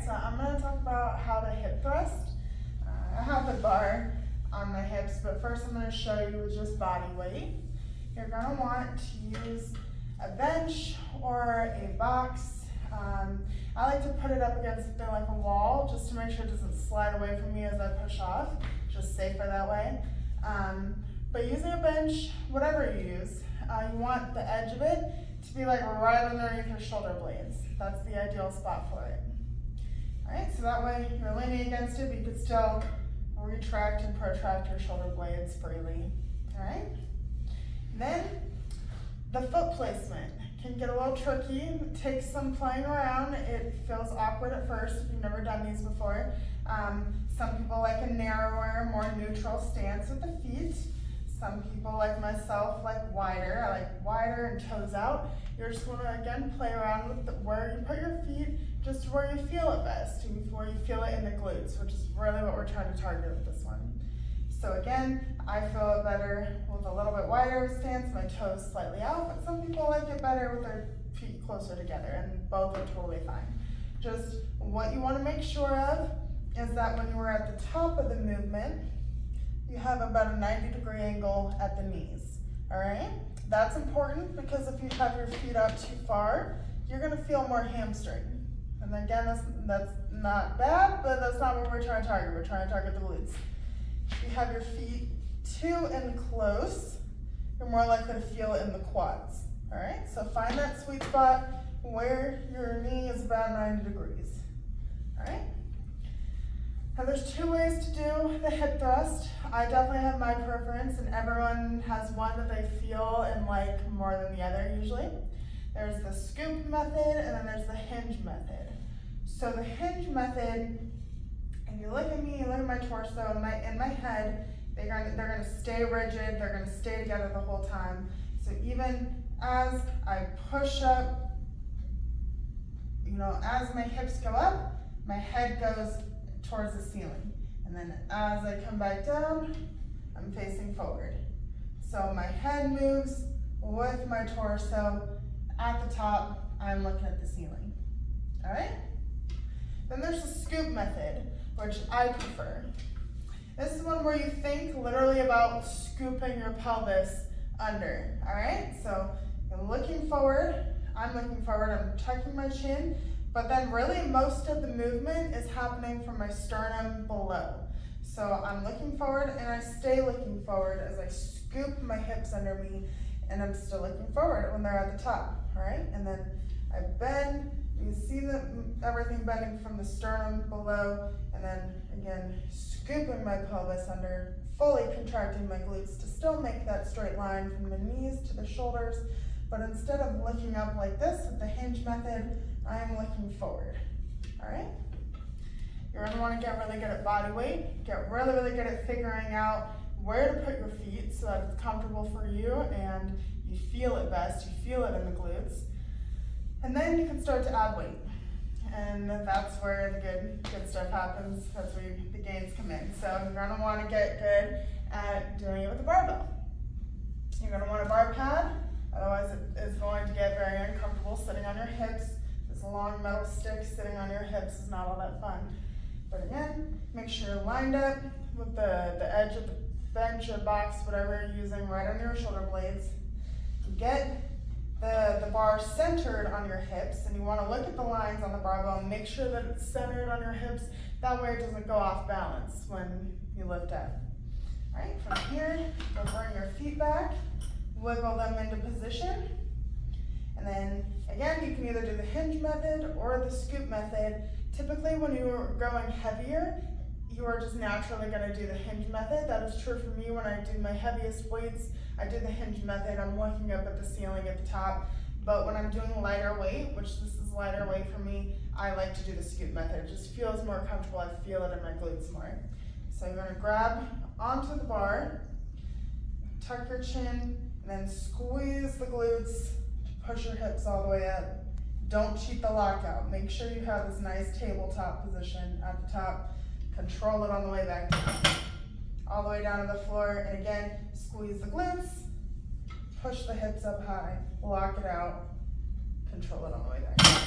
Alright, so I'm going to talk about how to hip thrust. I have the bar on my hips, but first I'm going to show you with just body weight. You're going to want to use a bench or a box. I like to put it up against something like a wall just to make sure it doesn't slide away from me as I push off. Just safer that way. But using a bench, whatever you use, you want the edge of it to be like right underneath your shoulder blades. That's the ideal spot for it. Alright, so that way you're leaning against it, but you can still retract and protract your shoulder blades freely. Alright? Then, the foot placement can get a little tricky. It takes some playing around. It feels awkward at first if you've never done these before. Some people like a narrower, more neutral stance with the feet. Some people, like myself, like wider. I like wider and toes out. You're just going to, again, play around with where you put your feet, just where you feel it best, where you feel it in the glutes, which is really what we're trying to target with this one. So again, I feel it better with a little bit wider stance, my toes slightly out, but some people like it better with their feet closer together, and both are totally fine. Just what you want to make sure of is that when you are at the top of the movement, you have about a 90-degree angle at the knees, all right? That's important because if you have your feet out too far, you're gonna feel more hamstring. And again, that's not bad, but that's not what we're trying to target. We're trying to target the glutes. If you have your feet too in close, you're more likely to feel it in the quads, all right? So find that sweet spot where your knee is about 90 degrees, all right? Now there's two ways to do the hip thrust. I definitely have my preference, and everyone has one that they feel and like more than the other usually. There's the scoop method, and then there's the hinge method. So the hinge method, and you look at me, you look at my torso, in my head, they're gonna stay rigid, they're gonna stay together the whole time. So even as I push up, as my hips go up, my head goes towards the ceiling. And then as I come back down, I'm facing forward. So my head moves with my torso. At the top, I'm looking at the ceiling. All right? Then there's the scoop method, which I prefer. This is one where you think literally about scooping your pelvis under. All right? So I'm looking forward, I'm tucking my chin, but then really most of the movement is happening from my sternum below. So I'm looking forward and I stay looking forward as I scoop my hips under me, and I'm still looking forward when they're at the top, all right? And then I bend, you can see everything bending from the sternum below, and then again, scooping my pelvis under, fully contracting my glutes to still make that straight line from the knees to the shoulders. But instead of looking up like this with the hinge method, I am looking forward, all right? You're gonna wanna get really good at body weight, get really, really good at figuring out where to put your feet so that it's comfortable for you and you feel it best, you feel it in the glutes. And then you can start to add weight. And that's where the good stuff happens. That's where the gains come in. So you're gonna wanna get good at doing it with a barbell. You're gonna want a bar pad, otherwise it is going to get very uncomfortable sitting on your hips. This long metal stick sitting on your hips is not all that fun. But again, make sure you're lined up with the edge of the bench or box, whatever you're using, right on your shoulder blades. Get the bar centered on your hips, and you want to look at the lines on the barbell and make sure that it's centered on your hips. That way it doesn't go off balance when you lift up. All right, from here, you'll bring your feet back, wiggle them into position, and then again, you can either do the hinge method or the scoop method. Typically, when you are going heavier, you are just naturally going to do the hinge method. That is true for me when I do my heaviest weights. I do the hinge method. I'm looking up at the ceiling at the top. But when I'm doing lighter weight, which this is lighter weight for me, I like to do the scoop method. It just feels more comfortable. I feel it in my glutes more. So you're going to grab onto the bar, tuck your chin, and then squeeze the glutes, push your hips all the way up. Don't cheat the lockout. Make sure you have this nice tabletop position at the top. Control it on the way back down. All the way down to the floor, and again, squeeze the glutes, push the hips up high, lock it out, control it on the way back down.